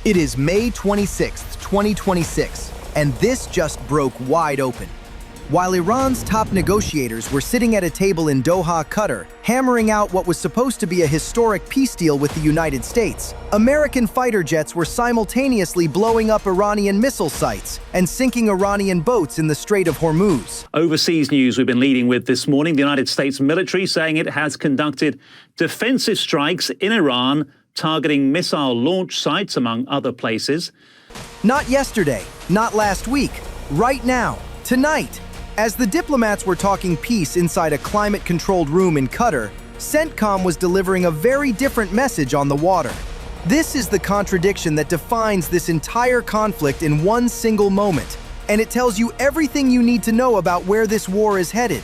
It is May 26th, 2026, and this just broke wide open. While Iran's top negotiators were sitting at a table in Doha, Qatar, hammering out what was supposed to be a historic peace deal with the United States, American fighter jets were simultaneously blowing up Iranian missile sites and sinking Iranian boats in the Strait of Hormuz. Overseas news we've been leading with this morning. The United States military saying it has conducted defensive strikes in Iran, targeting missile launch sites, among other places. Not yesterday, not last week, right now, tonight. As the diplomats were talking peace inside a climate-controlled room in Qatar, CENTCOM was delivering a very different message on the water. This is the contradiction that defines this entire conflict in one single moment, and it tells you everything you need to know about where this war is headed.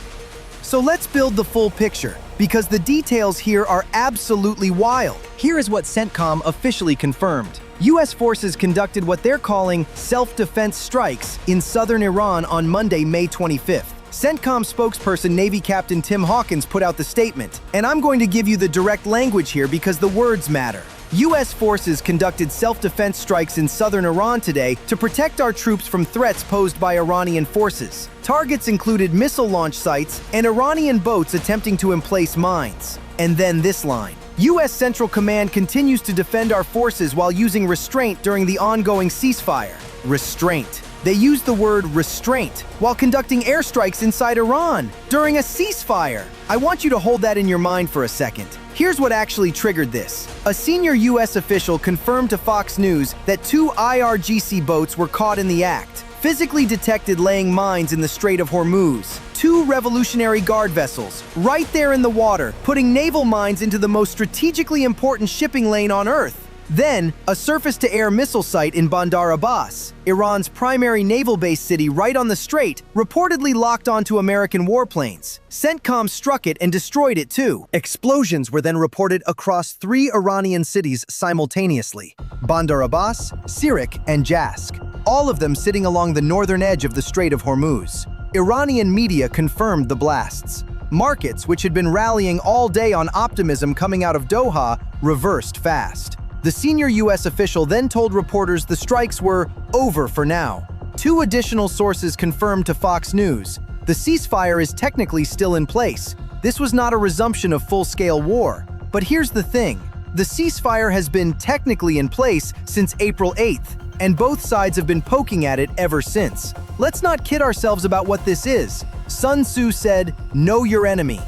So let's build the full picture, because the details here are absolutely wild. Here is what CENTCOM officially confirmed. U.S. forces conducted what they're calling self-defense strikes in southern Iran on Monday, May 25th. CENTCOM spokesperson Navy Captain Tim Hawkins put out the statement, and I'm going to give you the direct language here because the words matter. U.S. forces conducted self-defense strikes in southern Iran today to protect our troops from threats posed by Iranian forces. Targets included missile launch sites and Iranian boats attempting to emplace mines. And then this line. U.S. Central Command continues to defend our forces while using restraint during the ongoing ceasefire. Restraint. They used the word restraint while conducting airstrikes inside Iran during a ceasefire. I want you to hold that in your mind for a second. Here's what actually triggered this. A senior U.S. official confirmed to Fox News that 2 IRGC boats were caught in the act, physically detected laying mines in the Strait of Hormuz. 2 Revolutionary Guard vessels, right there in the water, putting naval mines into the most strategically important shipping lane on Earth. Then, a surface-to-air missile site in Bandar Abbas, Iran's primary naval base city right on the strait, reportedly locked onto American warplanes. CENTCOM struck it and destroyed it too. Explosions were then reported across 3 Iranian cities simultaneously: Bandar Abbas, Sirik, and Jask, all of them sitting along the northern edge of the Strait of Hormuz. Iranian media confirmed the blasts. Markets, which had been rallying all day on optimism coming out of Doha, reversed fast. The senior U.S. official then told reporters the strikes were over for now. 2 additional sources confirmed to Fox News. The ceasefire is technically still in place. This was not a resumption of full-scale war. But here's the thing. The ceasefire has been technically in place since April 8th, and both sides have been poking at it ever since. Let's not kid ourselves about what this is. Sun Tzu said, "Know your enemy."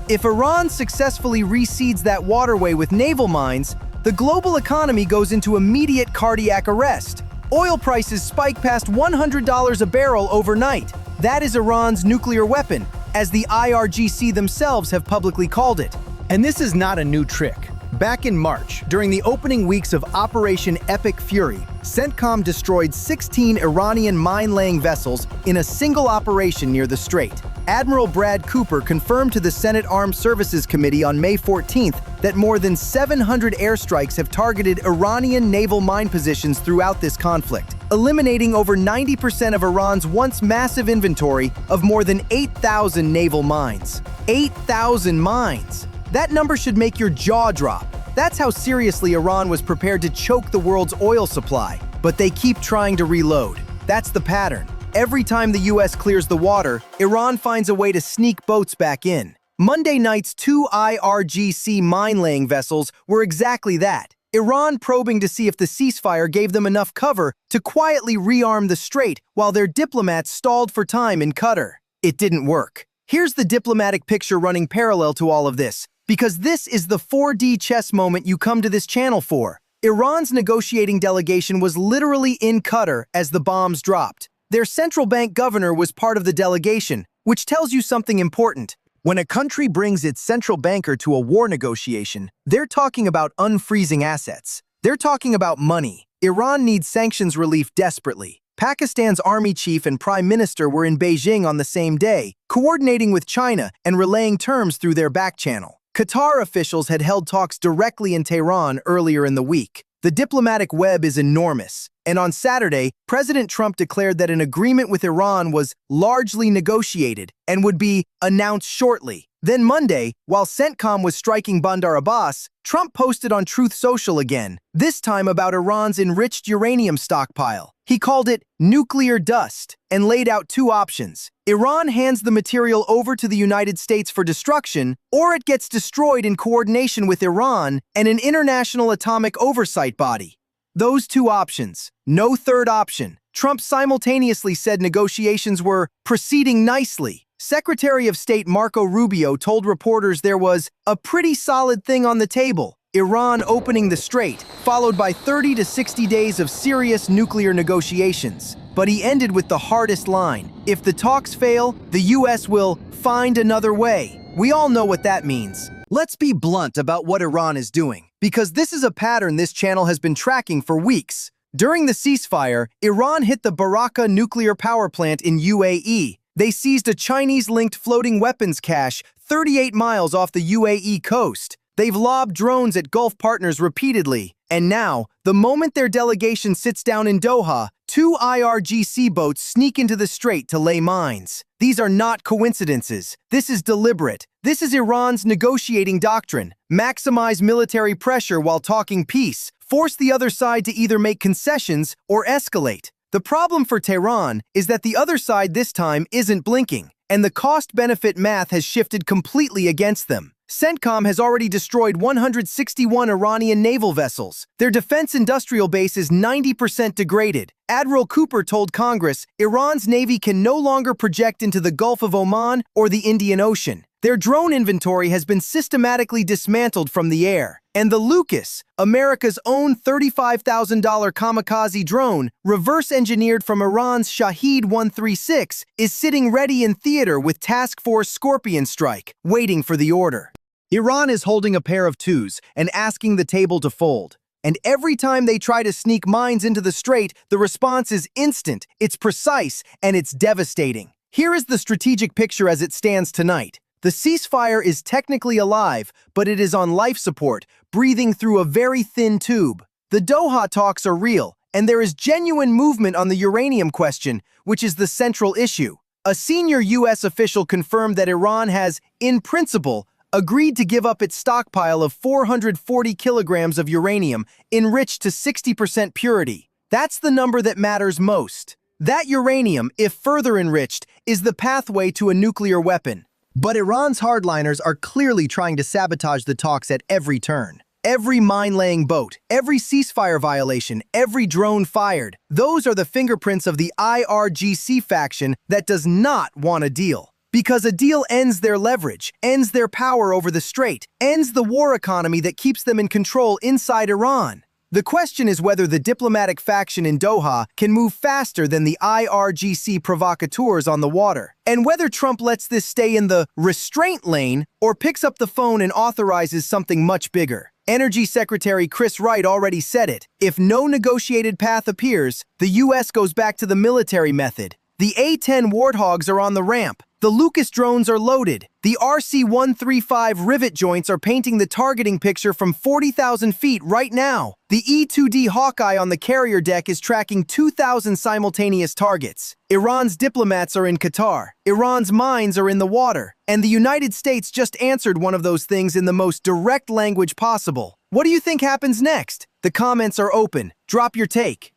If Iran successfully reseeds that waterway with naval mines, the global economy goes into immediate cardiac arrest. Oil prices spike past $100 a barrel overnight. That is Iran's nuclear weapon, as the IRGC themselves have publicly called it. And this is not a new trick. Back in March, during the opening weeks of Operation Epic Fury, CENTCOM destroyed 16 Iranian mine-laying vessels in a single operation near the strait. Admiral Brad Cooper confirmed to the Senate Armed Services Committee on May 14th that more than 700 airstrikes have targeted Iranian naval mine positions throughout this conflict, eliminating over 90% of Iran's once massive inventory of more than 8,000 naval mines. 8,000 mines! That number should make your jaw drop. That's how seriously Iran was prepared to choke the world's oil supply. But they keep trying to reload. That's the pattern. Every time the U.S. clears the water, Iran finds a way to sneak boats back in. Monday night's 2 IRGC mine-laying vessels were exactly that. Iran probing to see if the ceasefire gave them enough cover to quietly rearm the strait while their diplomats stalled for time in Qatar. It didn't work. Here's the diplomatic picture running parallel to all of this, because this is the 4D chess moment you come to this channel for. Iran's negotiating delegation was literally in Qatar as the bombs dropped. Their central bank governor was part of the delegation, which tells you something important. When a country brings its central banker to a war negotiation, they're talking about unfreezing assets. They're talking about money. Iran needs sanctions relief desperately. Pakistan's army chief and prime minister were in Beijing on the same day, coordinating with China and relaying terms through their back channel. Qatar officials had held talks directly in Tehran earlier in the week. The diplomatic web is enormous, and on Saturday, President Trump declared that an agreement with Iran was largely negotiated and would be announced shortly. Then Monday, while CENTCOM was striking Bandar Abbas, Trump posted on Truth Social again, this time about Iran's enriched uranium stockpile. He called it nuclear dust and laid out two options. Iran hands the material over to the United States for destruction, or it gets destroyed in coordination with Iran and an international atomic oversight body. Those two options. No third option. Trump simultaneously said negotiations were proceeding nicely. Secretary of State Marco Rubio told reporters there was a pretty solid thing on the table, Iran opening the strait, followed by 30 to 60 days of serious nuclear negotiations. But he ended with the hardest line. If the talks fail, the US will find another way. We all know what that means. Let's be blunt about what Iran is doing, because this is a pattern this channel has been tracking for weeks. During the ceasefire, Iran hit the Baraka nuclear power plant in UAE. They seized a Chinese-linked floating weapons cache 38 miles off the UAE coast. They've lobbed drones at Gulf partners repeatedly. And now, the moment their delegation sits down in Doha, two IRGC boats sneak into the strait to lay mines. These are not coincidences. This is deliberate. This is Iran's negotiating doctrine. Maximize military pressure while talking peace. Force the other side to either make concessions or escalate. The problem for Tehran is that the other side this time isn't blinking, and the cost-benefit math has shifted completely against them. CENTCOM has already destroyed 161 Iranian naval vessels. Their defense industrial base is 90% degraded. Admiral Cooper told Congress Iran's navy can no longer project into the Gulf of Oman or the Indian Ocean. Their drone inventory has been systematically dismantled from the air. And the Lucas, America's own $35,000 kamikaze drone, reverse-engineered from Iran's Shahed 136, is sitting ready in theater with Task Force Scorpion Strike, waiting for the order. Iran is holding a pair of twos and asking the table to fold. And every time they try to sneak mines into the strait, the response is instant, it's precise, and it's devastating. Here is the strategic picture as it stands tonight. The ceasefire is technically alive, but it is on life support, breathing through a very thin tube. The Doha talks are real, and there is genuine movement on the uranium question, which is the central issue. A senior U.S. official confirmed that Iran has, in principle, agreed to give up its stockpile of 440 kilograms of uranium enriched to 60% purity. That's the number that matters most. That uranium, if further enriched, is the pathway to a nuclear weapon. But Iran's hardliners are clearly trying to sabotage the talks at every turn. Every mine-laying boat, every ceasefire violation, every drone fired, those are the fingerprints of the IRGC faction that does not want a deal. Because a deal ends their leverage, ends their power over the strait, ends the war economy that keeps them in control inside Iran. The question is whether the diplomatic faction in Doha can move faster than the IRGC provocateurs on the water, and whether Trump lets this stay in the restraint lane or picks up the phone and authorizes something much bigger. Energy Secretary Chris Wright already said it. If no negotiated path appears, the U.S. goes back to the military method. The A-10 Warthogs are on the ramp. The Lucas drones are loaded. The RC-135 rivet joints are painting the targeting picture from 40,000 feet right now. The E-2D Hawkeye on the carrier deck is tracking 2,000 simultaneous targets. Iran's diplomats are in Qatar. Iran's mines are in the water. And the United States just answered one of those things in the most direct language possible. What do you think happens next? The comments are open. Drop your take.